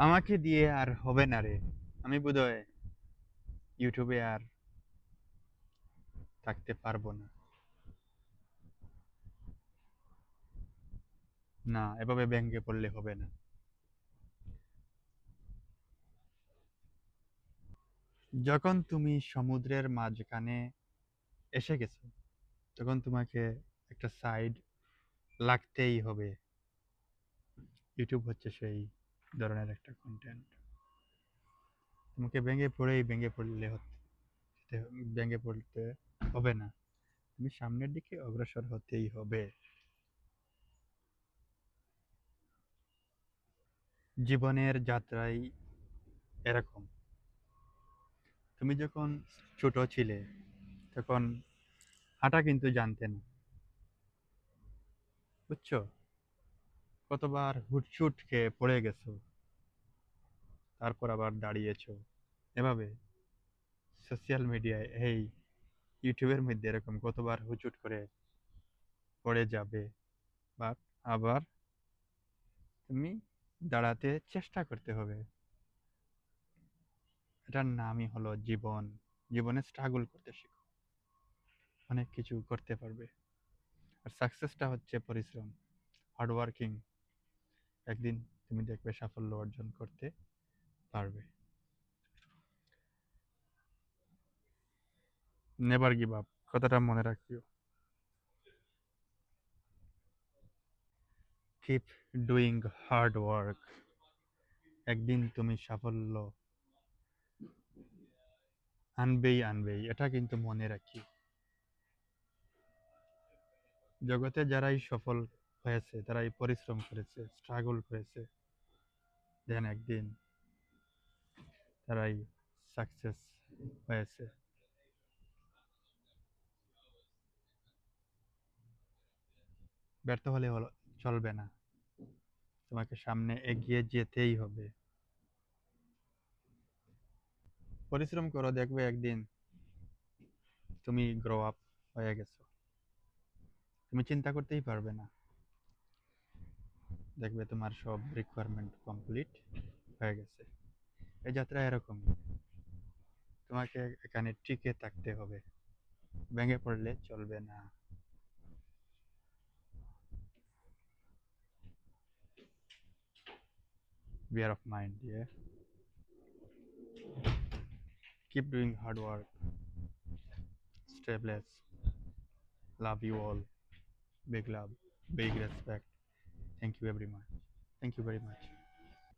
আমাকে দিয়ে আর হবে না রে। আমি বোধহয় ইউটিউবে আর থাকতে পারবো না। না, এভাবে ভেঙে পড়লে হবে না। যখন তুমি সমুদ্রের মাঝখানে এসে গেছো, তখন তোমাকে একটা সাইড লাগতেই হবে। ইউটিউব হচ্ছে সেই ধরনের একটা কন্টেন্ট। তোমাকে ভেঙে পড়লে ভেঙে পড়তে হবে না। তুমি সামনের দিকে অগ্রসর হতেই হবে। জীবনের যাত্রায় এরকম। তুমি যখন ছোট ছিলে, তখন হাঁটা কিন্তু জানতে না, বুঝছো? কতবার হুটচুট খেয়ে পড়ে গেছো, তারপর আবার দাঁড়িয়েছো। এভাবে সোশ্যাল মিডিয়ায়, এই ইউটিউবের মধ্যে এরকম কতবার হুচুট করে পড়ে যাবে, বাট আবার তুমি দাঁড়াতে চেষ্টা করতে হবে। এটার নামই হলো জীবন। জীবনে স্ট্রাগল করতে শিখো, অনেক কিছু করতে পারবে। আর সাকসেসটা হচ্ছে পরিশ্রম, হার্ডওয়ার্কিং। একদিন তুমি দেখবে সাফল্য অর্জন করতে পারবে। নেভার গিভ আপ, কথাটা মনে রাখিও। Keep doing hard work. একদিন তুমি সাফল্য আনবেই, এটা কিন্তু মনে রাখি। জগতে যারাই সফল হয়েছে, তারাই পরিশ্রম করেছে, স্ট্রাগল করেছে, দেন একদিন তারাই সাকসেস হয়েছে। ব্যর্থ হলে চলবে না, তোমাকে সামনে এগিয়ে যেতেই হবে। পরিশ্রম করো, দেখবে একদিন তুমি গ্রো আপ হয়ে গেছো। তুমি চিন্তা করতেই পারবে না, দেখবে তোমার সব রিকোয়ারমেন্ট কমপ্লিট হয়ে গেছে। এই যাত্রা এরকমই, তোমাকে এখানে টিকে থাকতে হবে, ভেঙে পড়লে চলবে না। Beware of mind, yeah. Keep doing hard work. Stay blessed. Love you all. Big love, big respect. Thank you very much. Thank you very much.